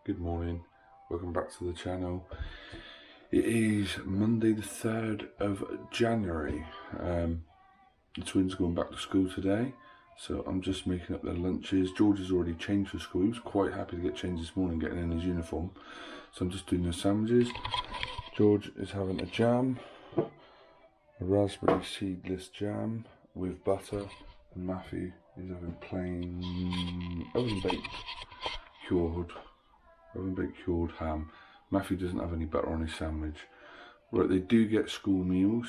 Good morning, welcome back to the channel. It is Monday the 3rd of January. The twins are going back to school today, so I'm just making up their lunches. George has already changed for school. He was quite happy to get changed this morning, getting in his uniform. So I'm just doing the sandwiches. George is having a jam, a raspberry seedless jam with butter, and Matthew is having plain oven-baked cured ham. Matthew doesn't have any butter on his sandwich. Right, they do get school meals,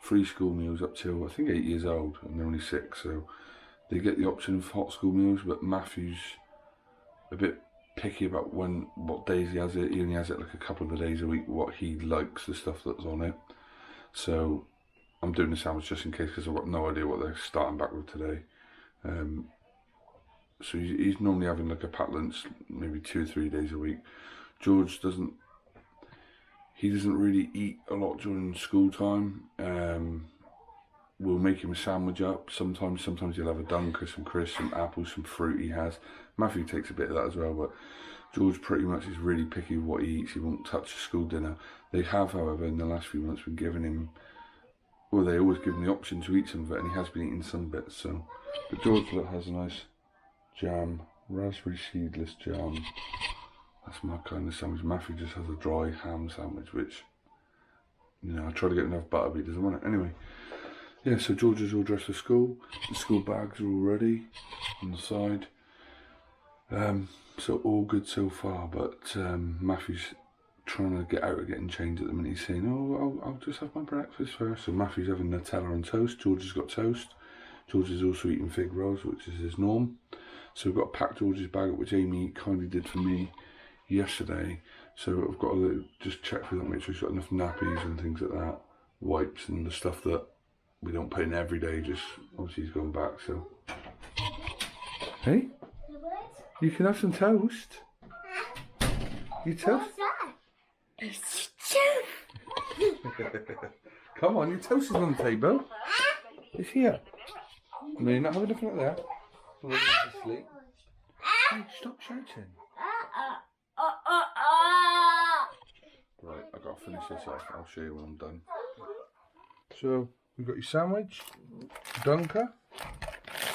free school meals up till I think 8 years old, and they're only 6, so they get the option of hot school meals. But Matthew's a bit picky about what days he has it. He only has it like a couple of days a week, what he likes, the stuff that's on it. So I'm doing the sandwich just in case, because I've got no idea what they're starting back with today. So he's normally having like a packed lunch maybe 2 or 3 days a week. George doesn't really eat a lot during school time. We'll make him a sandwich up. Sometimes he'll have a Dunker, some crisps, some apples, some fruit he has. Matthew takes a bit of that as well, but George pretty much is really picky with what he eats. He won't touch a school dinner. They have, however, in the last few months been giving him, well, they always give him the option to eat some of it, and he has been eating some bits. So, but George has a nice jam, raspberry seedless jam. That's my kind of sandwich. Matthew just has a dry ham sandwich, which, you know, I try to get enough butter, but he doesn't want it. Anyway, yeah, so George is all dressed for school. The school bags are all ready on the side. So all good so far, but Matthew's trying to get out of getting changed at the minute. He's saying, oh, I'll just have my breakfast first. So Matthew's having Nutella and toast. George has got toast. George is also eating fig rolls, which is his norm. So we've got to pack George's bag up, which Amy kindly did for me yesterday. So I've got to just check through that, make sure he's got enough nappies and things like that, wipes and the stuff that we don't put in every day, just obviously he's going back. So hey, you can have some toast. You toast? What's that? It's toast. Come on, your toast is on the table. It's here. No, you're not having anything like that. Asleep. Hey, stop shouting. Right, I've got to finish this off. I'll show you when I'm done. So, we've got your sandwich, Dunker,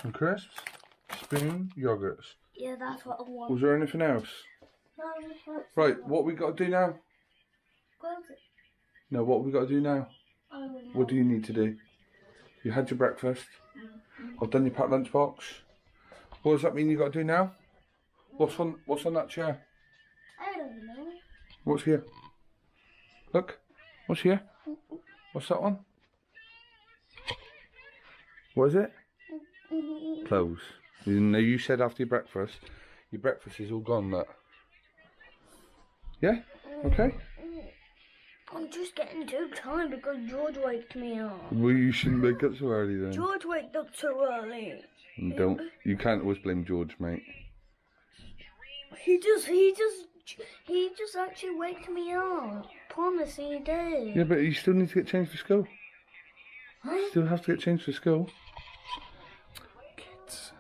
some crisps, spoon, yogurts. Yeah, that's what I want. Was there anything else? No, right, what we got to do now? close it. No, what we got to do now? What do you need to do? You had your breakfast. I've done your packed lunchbox. What does that mean you got to do now? What's on that chair? I don't know. What's here? Look. What's here? What's that one? What is it? Clothes. You said after your breakfast is all gone, look. Yeah? Okay. I'm just getting too tired because George waked me up. Well, you shouldn't wake up so early then. George waked up too early. You can't always blame George, mate. He just actually waked me up. Promise he did. Yeah, but you still need to get changed for school. Huh? Still have to get changed for school. Kids.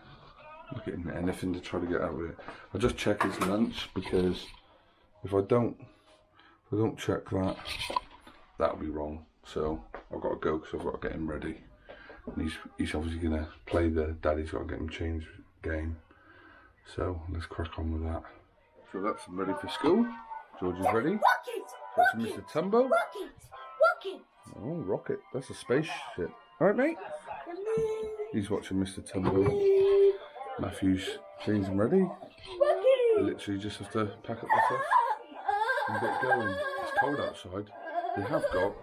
Look at him, anything to try to get out of it. I'll just check his lunch, because if I don't check that, that'll be wrong. So I've got to go because I've got to get him ready. And he's obviously going to play the daddy's got to get him changed game. So let's crack on with that. So that's him ready for school. George is ready. Rocket! That's Mr. Tumbo. Rocket! Rocket! Oh, rocket. That's a spaceship. Alright, mate. He's watching Mr. Tumbo. Matthew's cleans and ready. Rocket! Literally just have to pack up the stuff and get going. It's cold outside. They have got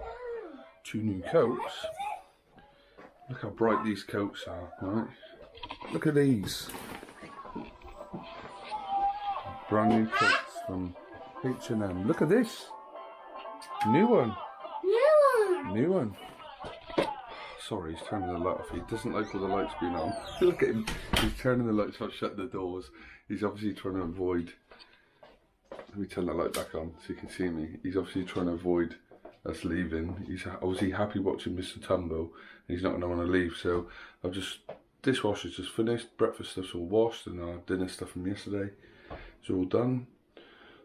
2 new coats. Look how bright these coats are, right? Look at these. Brand new coats from H&M. Look at this. New one. New one. Sorry, he's turning the light off. He doesn't like all the lights being on. Look at him. He's turning the lights off, shutting the doors. He's obviously trying to avoid. Let me turn that light back on so you can see me. He's obviously trying to avoid us leaving. He's obviously happy watching Mr. Tumbo, and he's not going to want to leave. So I've just, dishwasher's just finished, breakfast stuff's all washed, and our dinner stuff from yesterday is all done.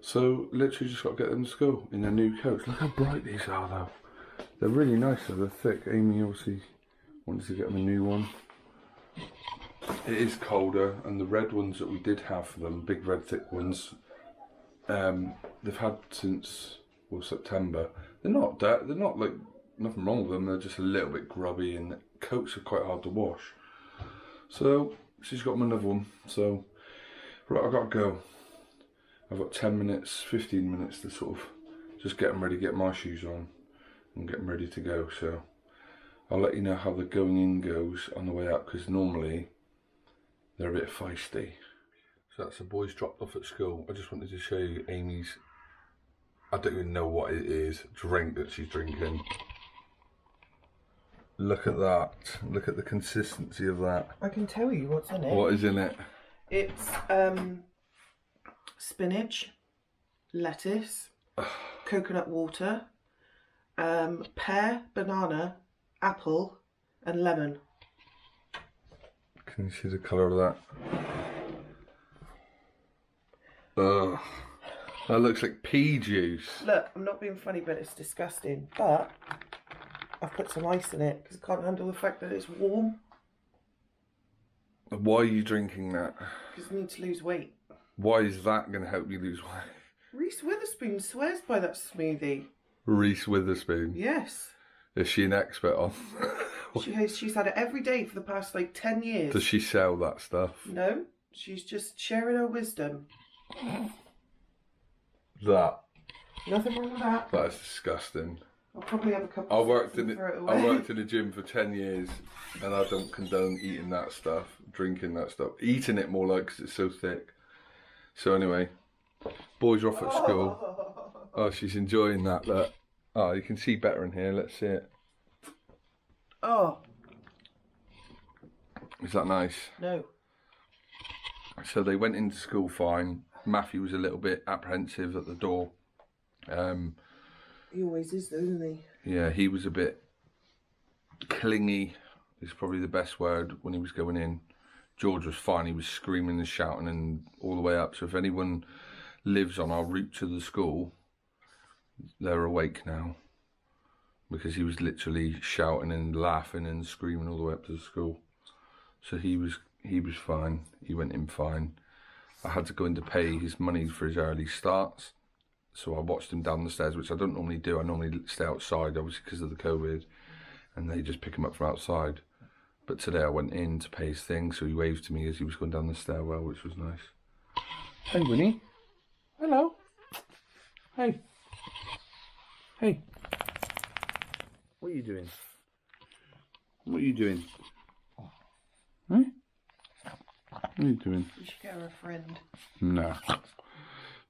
So literally just got to get them to school in their new coats. Look how bright these are though. They're really nice though, they're thick. Amy obviously wanted to get them a new one. It is colder, and the red ones that we did have for them, big red thick ones, they've had since, well, September. They're not like, nothing wrong with them, they're just a little bit grubby, and the coats are quite hard to wash. So she's got them another one. So right, I've got to go. I've got 10 minutes, 15 minutes to sort of just get them ready, get my shoes on and get them ready to go. So I'll let you know how the going in goes on the way up, because normally they're a bit feisty. So that's the boys dropped off at school. I just wanted to show you Amy's, I don't even know what it is, drink that she's drinking. Look at that. Look at the consistency of that. I can tell you what's in it. What is in it? It's spinach, lettuce, coconut water, pear, banana, apple and lemon. Can you see the colour of that? Ugh. That looks like pea juice. Look, I'm not being funny, but it's disgusting. But I've put some ice in it because I can't handle the fact that it's warm. Why are you drinking that? Because I need to lose weight. Why is that going to help you lose weight? Reese Witherspoon swears by that smoothie. Reese Witherspoon? Yes. Is she an expert on? She's had it every day for the past like 10 years. Does she sell that stuff? No, she's just sharing her wisdom. That. Nothing wrong with that. That is disgusting. I'll probably have a couple. I worked in the gym for 10 years, and I don't condone eating that stuff, drinking that stuff, eating it more like because it's so thick. So anyway, boys are off at school. Oh, she's enjoying that. Look. Oh, you can see better in here. Let's see it. Oh. Is that nice? No. So they went into school fine. Matthew was a little bit apprehensive at the door. He always is though, isn't he? Yeah, he was a bit clingy, is probably the best word, when he was going in. George was fine, he was screaming and shouting and all the way up. So if anyone lives on our route to the school, they're awake now. Because he was literally shouting and laughing and screaming all the way up to the school. So he was fine, he went in fine. I had to go in to pay his money for his early starts. So I watched him down the stairs, which I don't normally do. I normally stay outside, obviously because of the COVID, and they just pick him up from outside. But today I went in to pay his thing, so he waved to me as he was going down the stairwell, which was nice. Hey, Winnie. Hello. Hey. Hey. What are you doing? What are you doing? Huh? What are you doing? We should get her a friend. No.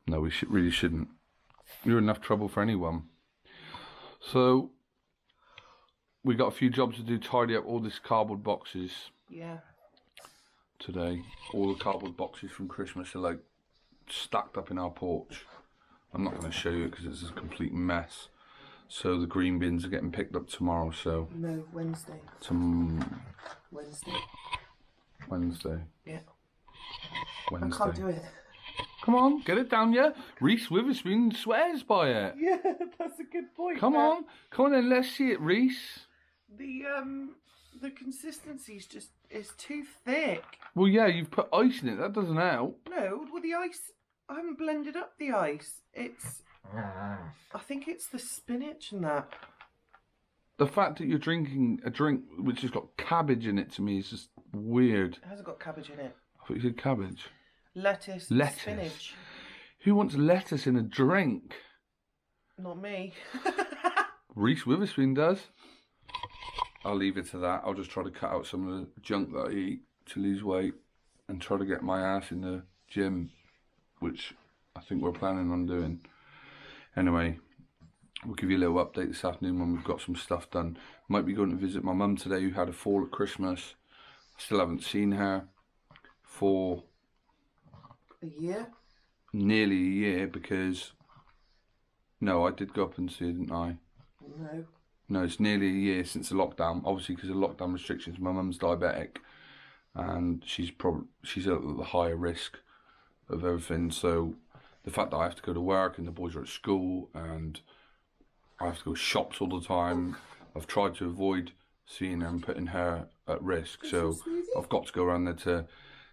No, we really shouldn't. You're enough trouble for anyone. So, we got a few jobs to do, tidy up all these cardboard boxes. Yeah. Today. All the cardboard boxes from Christmas are like stacked up in our porch. I'm not going to show you it because it's a complete mess. So the green bins are getting picked up tomorrow, so... No, Wednesday. Wednesday. Yeah. Wednesday. I can't do it. Come on, get it down, yeah? Reese Witherspoon swears by it. Yeah, that's a good point. Come on then, let's see it, Reese. The consistency's just is too thick. Well, yeah, you've put ice in it. That doesn't help. No, well the ice. I haven't blended up the ice. It's. I think it's the spinach and that. The fact that you're drinking a drink which has got cabbage in it to me is just weird. It hasn't got cabbage in it. I thought you said cabbage. Lettuce. Spinach. Who wants lettuce in a drink? Not me. Reese Witherspoon does. I'll leave it to that. I'll just try to cut out some of the junk that I eat to lose weight and try to get my ass in the gym, which I think we're planning on doing. Anyway, we'll give you a little update this afternoon when we've got some stuff done. Might be going to visit my mum today, who had a fall at Christmas. I still haven't seen her for a year? Nearly a year, because... No, I did go up and see her, didn't I? No. No, it's nearly a year since the lockdown. Obviously, because of lockdown restrictions, my mum's diabetic, and she's at the higher risk of everything. So the fact that I have to go to work and the boys are at school and I have to go to shops all the time, I've tried to avoid seeing her and putting her at risk. So I've got to go around there to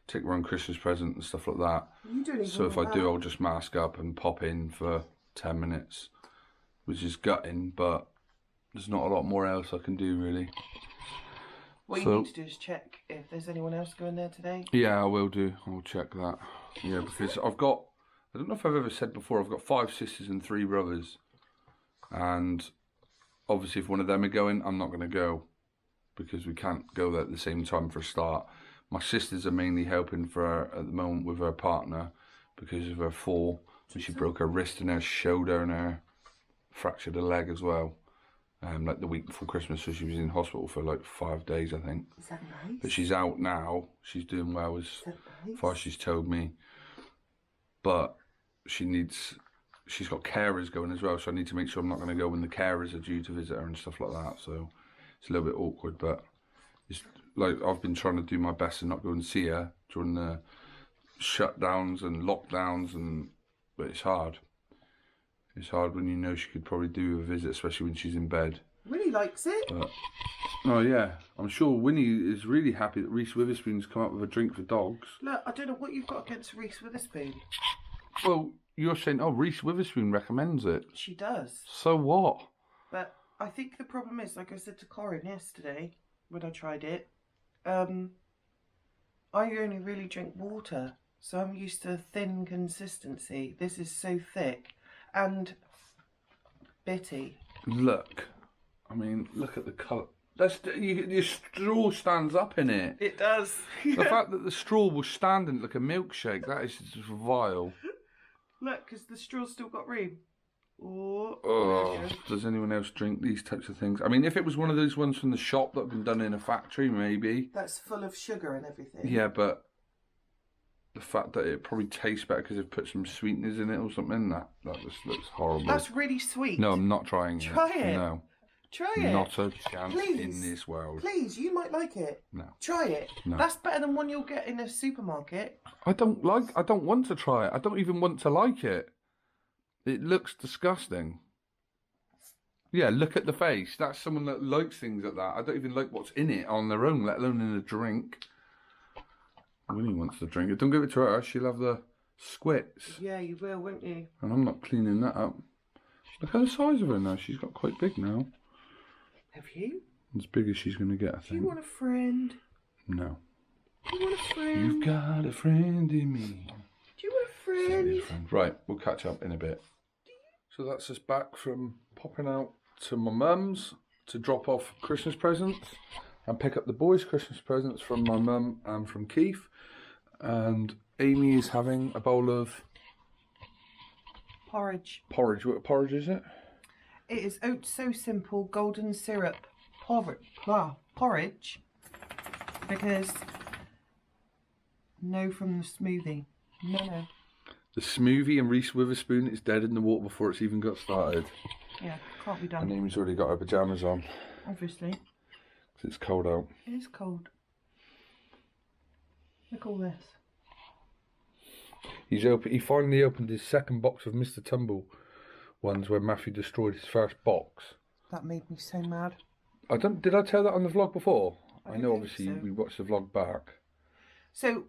take her on Christmas present and stuff like that. So if I do, I'll just mask up and pop in for 10 minutes, which is gutting, but there's not a lot more else I can do really. What you need to do is check if there's anyone else going there today. Yeah, I will do. I'll check that. Yeah, because I don't know if I've ever said before, I've got 5 sisters and 3 brothers. And obviously if one of them are going, I'm not going to go, because we can't go there at the same time for a start. My sisters are mainly helping for her at the moment with her partner because of her fall. So she broke her wrist and her shoulder and her fractured her leg as well. Like the week before Christmas, so she was in hospital for like 5 days, I think. Is that nice? But she's out now. She's doing well as far as she's told me. But she's got carers going as well, so I need to make sure I'm not going to go when the carers are due to visit her and stuff like that. So it's a little bit awkward, but it's like I've been trying to do my best and not go and see her during the shutdowns and lockdowns, but it's hard. It's hard when you know she could probably do a visit, especially when she's in bed. Winnie likes it. But, oh yeah, I'm sure Winnie is really happy that Reese Witherspoon's come up with a drink for dogs. Look, I don't know what you've got against Reese Witherspoon. Well, you're saying, oh, Reese Witherspoon recommends it. She does. So what? But I think the problem is, like I said to Corin yesterday when I tried it, I only really drink water, so I'm used to thin consistency. This is so thick and bitty. Look, I mean, look at the colour. Your straw stands up in it. It does. The fact that the straw will stand in it like a milkshake, that is just vile. Look, because the straw's still got room. Oh, does anyone else drink these types of things? I mean, if it was one of those ones from the shop that have been done in a factory, maybe. That's full of sugar and everything. Yeah, but the fact that it probably tastes better because they've put some sweeteners in it or something, that just looks horrible. That's really sweet. No, I'm not trying it. Try it. No. Try it. Not a chance Please. in this world. Please, you might like it. No. Try it. No. That's better than one you'll get in a supermarket. I don't want to try it. I don't even want to like it. It looks disgusting. Yeah, look at the face. That's someone that likes things like that. I don't even like what's in it on their own, let alone in a drink. Winnie wants to drink it. Don't give it to her. She'll have the squits. Yeah, you will, won't you? And I'm not cleaning that up. Look at the size of her now. She's got quite big now. Have you? As big as she's going to get, I Do think. you want a friend? No. Do you want a friend? You've got a friend in me. Do you want a friend? Right, we'll catch up in a bit. So that's us back from popping out to my mum's to drop off Christmas presents and pick up the boys' Christmas presents from my mum and from Keith. And Amy is having a bowl of Porridge. porridge. What porridge is it? It is oat so simple golden syrup porridge, because no from the smoothie. No. The smoothie and Reese Witherspoon is dead in the water before it's even got started. Yeah, can't be And done. Amy's already got her pyjamas on Obviously. because it's cold out. It is cold. Look at all this. He finally opened his second box of Mr. Tumble ones where Matthew destroyed his first box. That made me so mad. Did I tell that on the vlog before? I I don't know think obviously so. we watched the vlog back. So,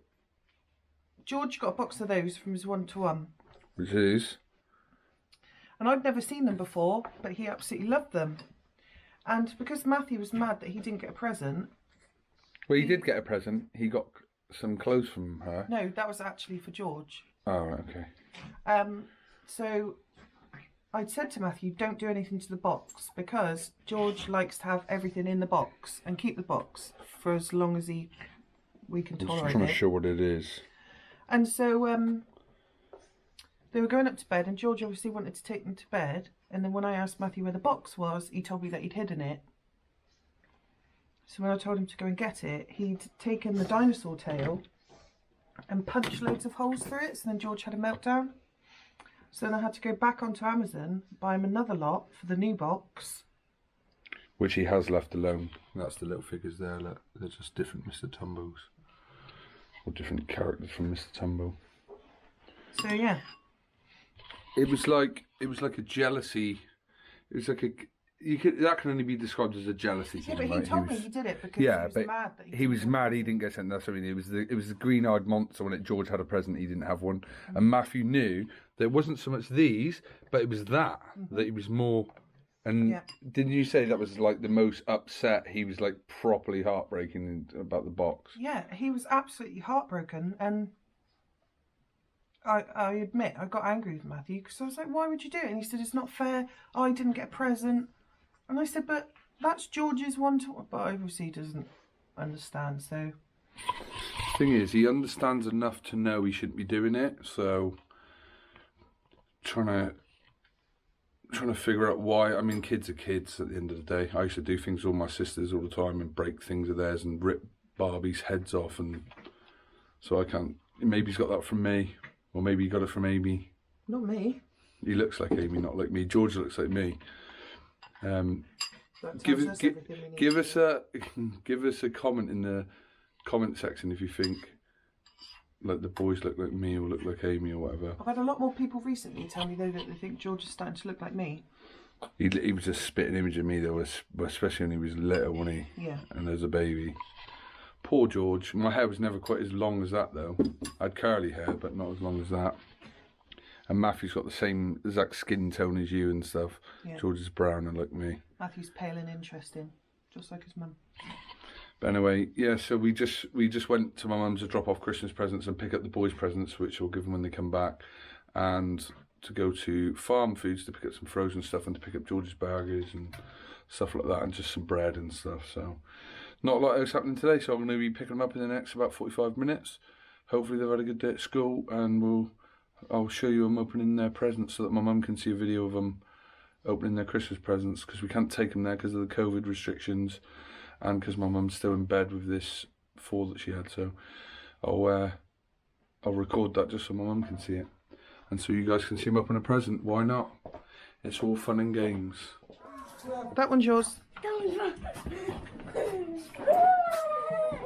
George got a box of those from his one-to-one. Which is? And I'd never seen them before, but he absolutely loved them. And because Matthew was mad that he didn't get a present... Well, he did get a present. He got some clothes from her. No, that was actually for George. Oh, right, okay. So I'd said to Matthew, don't do anything to the box, because George likes to have everything in the box and keep the box for as long as we can I'm tolerate just trying it. to show what it is. And so they were going up to bed, and George obviously wanted to take them to bed. And then when I asked Matthew where the box was, he told me that he'd hidden it. So when I told him to go and get it, he'd taken the dinosaur tail and punched loads of holes through it. So then George had a meltdown. So then I had to go back onto Amazon, buy him another lot for the new box. Which he has left alone. That's the little figures there. Look, they're just different Mr. Tumbos. Or different characters from Mr. Tumbo. So yeah. It was like a jealousy. It was like that can only be described as a jealousy thing. Yeah, but he right? told me he did it because he was but mad that he was mad. He didn't get sent. That's what I mean. It was the green-eyed monster when George had a present. He didn't have one, and Matthew knew that it wasn't so much these, but it was that he was more. And didn't you say that was like the most upset? He was like properly heartbreaking about the box. Yeah, he was absolutely heartbroken, and I admit I got angry with Matthew because I was like, "Why would you do it?" And he said, "It's not fair. I didn't get a present." And I said, "But that's George's one to," but obviously he doesn't understand. So the thing is, he understands enough to know he shouldn't be doing it. So trying to figure out why. I mean, kids are kids at the end of the day. I used to do things with all my sisters all the time and break things of theirs and rip Barbie's heads off, and so I can't. Maybe he's got that from me, or maybe he got it from Amy. not me. He looks like Amy, not like me. George looks like me. Give us a comment in the comment section if you think like the boys look like me or look like Amy or whatever. I've had a lot more people recently tell me though that they think George is starting to look like me. He was a spitting image of me though, especially when he was little, wasn't he? Yeah. And as a baby. Poor George. My hair was never quite as long as that though. I had curly hair, but not as long as that. And Matthew's got the same exact skin tone as you and stuff. Yeah. George is brown and like me. Matthew's pale and interesting, just like his mum. But anyway, yeah, so we just went to my mum's to drop off Christmas presents and pick up the boys' presents, which we'll give them when they come back, and to go to Farm Foods to pick up some frozen stuff and to pick up George's burgers and stuff like that, and just some bread and stuff. So not a lot else happening today, so I'm going to be picking them up in the next about 45 minutes. Hopefully they've had a good day at school, and I'll show you them opening their presents so that my mum can see a video of them opening their Christmas presents, because we can't take them there because of the COVID restrictions and because my mum's still in bed with this fall that she had. So I'll record that just so my mum can see it, and so you guys can see them open a present. Why not? It's all fun and games. That one's yours.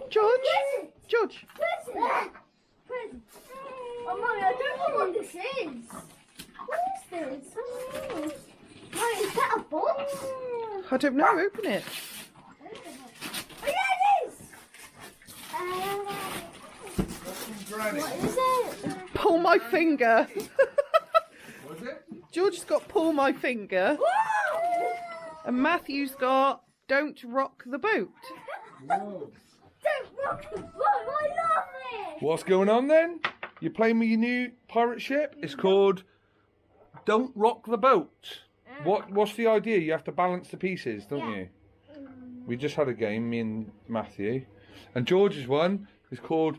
George. Oh, Mommy, I don't know what this is. What is this? Mommy, is that a box? I don't know. Open it. Oh, yeah, it is. What is it? Pull my finger. What is it? George's got pull my finger. And Matthew's got don't rock the boat. Whoa. Don't rock the boat. I love it. What's going on then? You're playing with your new pirate ship? It's called Don't Rock the Boat. What's the idea? You have to balance the pieces, don't you? We just had a game, me and Matthew. And George's one is called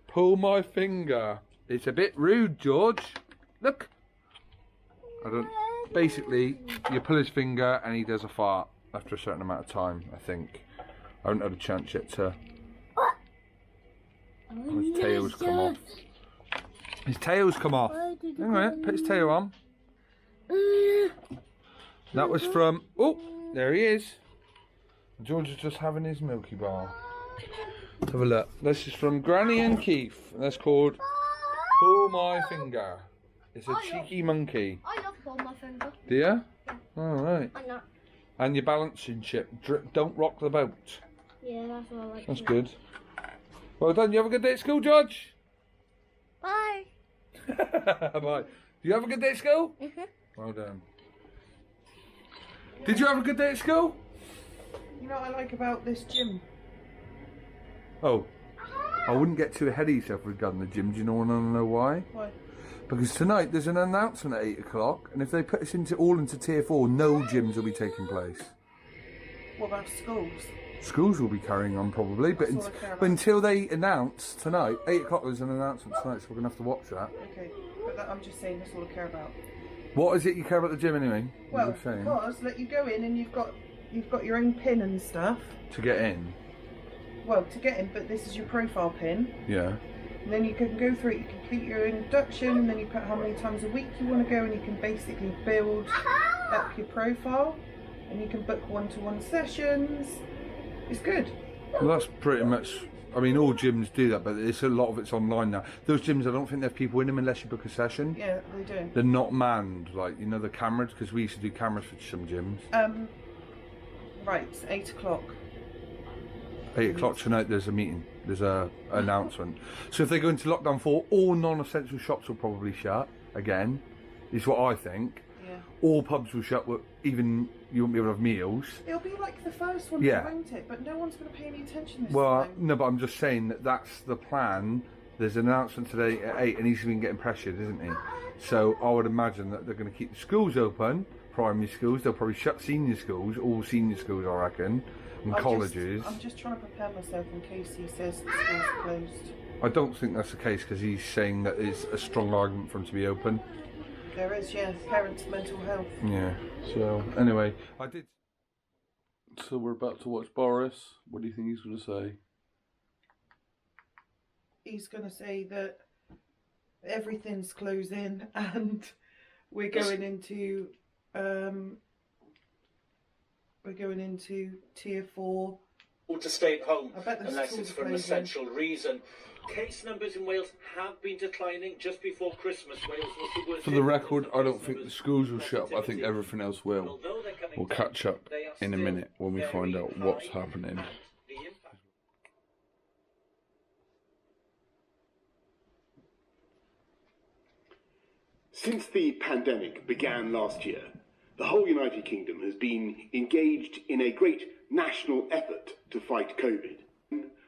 Pull My Finger. It's a bit rude, George. Look. Basically, you pull his finger and he does a fart after a certain amount of time, I think. I haven't had a chance yet to... His tail's come off. His tail's come off. Hang on a minute, put his tail on. That was from... Oh, there he is. George is just having his Milky Bar. Let's have a look. This is from Granny and Keith. And that's called Pull My Finger. It's a cheeky monkey. I love Pull My Finger. Do you? Yeah. Alright. I know. And your balancing ship. Don't rock the boat. Yeah, that's what I like. That's good. Well done. You have a good day at school, George? Bye. Bye. You have a good day at school? Well done. Did you have a good day at school? You know what I like about this gym? Oh, I wouldn't get too ahead of yourself regarding the gym. Do you want to know why? Why? Because tonight there's an announcement at 8 o'clock, and if they put us all into Tier 4, no gyms will be taking place. What about schools? Schools will be carrying on probably, but until they announce tonight, 8 o'clock there's an announcement tonight, so we're going to have to watch that. Okay, but I'm just saying that's all I care about. What is it you care about the gym anyway? Well, because you go in and you've got your own pin and stuff. To get in? Well, to get in, but this is your profile pin. Yeah. And then you can go through it, you complete your induction, and then you put how many times a week you want to go, and you can basically build up your profile, and you can book one-to-one sessions. It's good. Well, that's pretty much I mean, all gyms do that, but it's a lot of it's online now. Those gyms, I don't think they have people in them unless you book a session. Yeah, they do. They're not manned, like, you know, the cameras, because we used to do cameras for some gyms. Right, it's 8 o'clock. 8 o'clock tonight, there's a meeting. There's a announcement. So if they go into lockdown 4, all non-essential shops will probably shut again, is what I think. Yeah. All pubs will shut, even you won't be able to have meals. It'll be like the first one, Yeah. won't it? But no one's going to pay any attention this Well, time. no, but I'm just saying that that's the plan. There's an announcement today at 8 and he's been getting pressured, isn't he? So I would imagine that they're going to keep the schools open, primary schools. They'll probably shut senior schools, all senior schools, I reckon, and colleges. I'm just trying to prepare myself in case he says the schools are closed. I don't think that's the case because he's saying that it's a strong argument for them to be open. There is, yeah, parents' mental health. Yeah. So anyway, I did. So we're about to watch Boris. What do you think he's going to say? He's going to say that everything's closing and we're going into tier 4. Or to stay at home I bet the unless schools it's are for an closing. essential reason. Case numbers in Wales have been declining. Just before Christmas, Wales was the worst. For the record, I don't think the schools will shut. I think everything else will. Although they're coming We'll back, catch up they are in a still minute when we very find out what's high, happening. and the impact. Since the pandemic began last year, the whole United Kingdom has been engaged in a great national effort to fight COVID.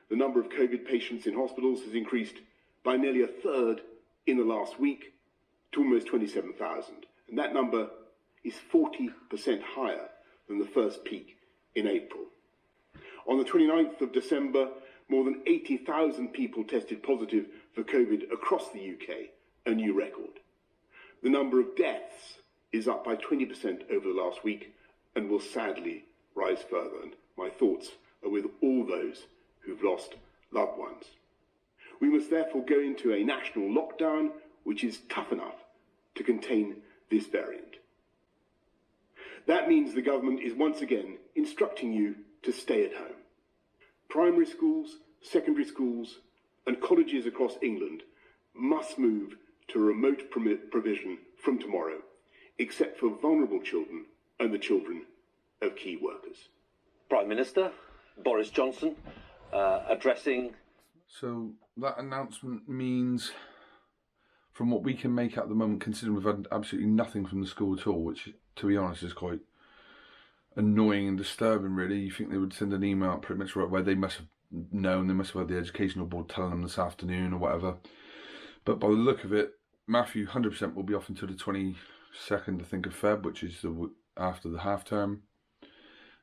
The number of COVID patients in hospitals has increased by nearly a third in the last week to almost 27,000. And that number is 40% higher than the first peak in April. On the 29th of December, more than 80,000 people tested positive for COVID across the UK, a new record. The number of deaths is up by 20% over the last week and will sadly rise further. And my thoughts are with all those who've lost loved ones. We must therefore go into a national lockdown which is tough enough to contain this variant. That means the government is once again instructing you to stay at home. Primary schools, secondary schools and colleges across England must move to remote provision from tomorrow, except for vulnerable children and the children of key workers. Prime Minister Boris Johnson addressing. So that announcement means, from what we can make at the moment, considering we've had absolutely nothing from the school at all, which, to be honest, is quite annoying and disturbing, really. You think they would send an email out pretty much right where they must have known, they must have had the educational board telling them this afternoon or whatever. But by the look of it, Matthew 100% will be off until the 22nd, I think, of Feb, which is after the half term.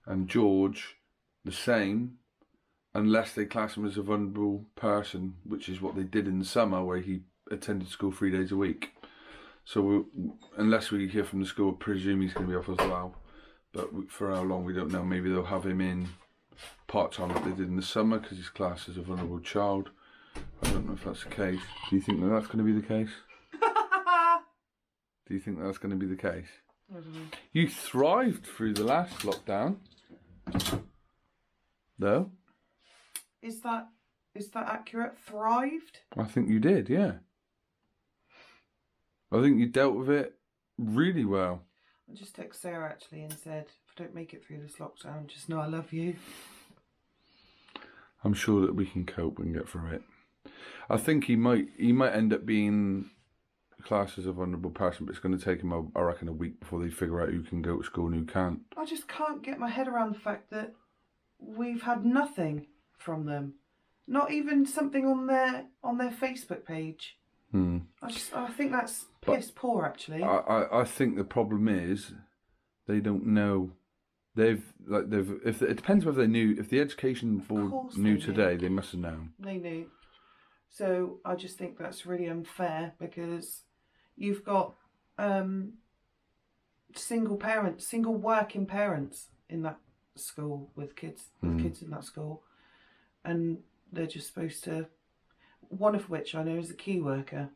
And George, the same, unless they class him as a vulnerable person, which is what they did in the summer, where he attended school 3 days a week. So unless we hear from the school, I presume he's going to be off as well. But for how long, we don't know. Maybe they'll have him in part-time like they did in the summer, because he's classed as a vulnerable child. I don't know if that's the case. Do you think that that's going to be the case? Do you think that's going to be the case? I don't know. You thrived through the last lockdown. No? Is that accurate? Thrived? I think you did, yeah. I think you dealt with it really well. I just texted Sarah actually and said, if I don't make it through this lockdown, just know I love you. I'm sure that we can cope and get through it. I think he might end up being classed as a vulnerable person, but it's going to take him, I reckon, a week before they figure out who can go to school and who can't. I just can't get my head around the fact that we've had nothing from them. Not even something on their Facebook page. I think that's piss poor, actually. I think the problem is they don't know. It depends whether they knew. If the education board knew today, they must have known. They knew. So I just think that's really unfair, because you've got single working parents in that school with kids in that school, and they're just supposed to. One of which I know is a key worker.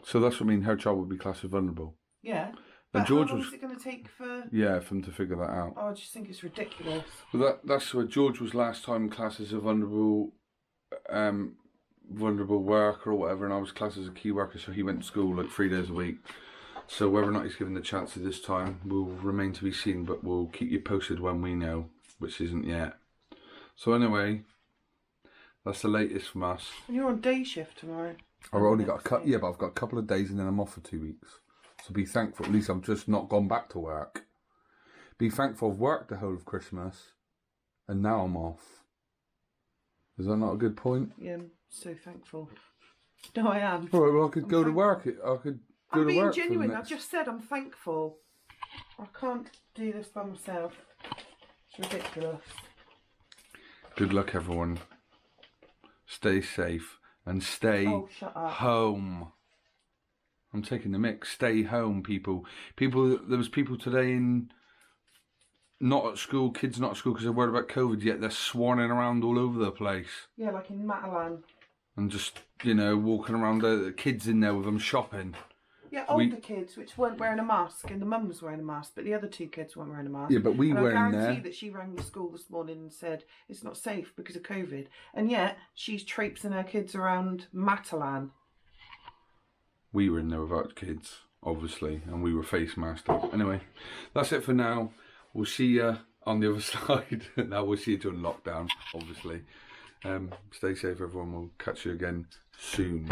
So that's what I mean. Her child would be classed as vulnerable. Yeah. And But George how long was. is it going to take for? Yeah, for them to figure that out. Oh, I just think it's ridiculous. Well, that's where George was last time classed as a vulnerable vulnerable worker or whatever, and I was classed as a key worker, so he went to school like 3 days a week. So whether or not he's given the chance at this time will remain to be seen, but we'll keep you posted when we know, which isn't yet. So anyway, that's the latest from us. And you're on day shift tomorrow. I've only got but I've got a couple of days and then I'm off for 2 weeks. So be thankful, at least I've just not gone back to work. Be thankful I've worked the whole of Christmas and now I'm off. Is that not a good point? Yeah, I'm so thankful. No, I am. All right, well I could go to work. I'm being genuine. I've just said I'm thankful. I can't do this by myself. It's ridiculous. Good luck, everyone. Stay safe and stay shut up. home. I'm taking the mix. Stay home, people. There was people today not at school, kids not at school because they're worried about COVID, yet they're swarming around all over the place. Yeah, like in Matalan. And just, walking around, the kids in there with them shopping. Yeah, older kids which weren't wearing a mask, and the mum was wearing a mask, but the other two kids weren't wearing a mask. Yeah, but we were in there. I guarantee that she rang the school this morning and said it's not safe because of COVID, and yet she's traipsing her kids around Matalan. We were in there without kids, obviously, and we were face masked up. Anyway, that's it for now. We'll see you on the other side. Now we'll see you during lockdown, obviously. Stay safe, everyone. We'll catch you again soon.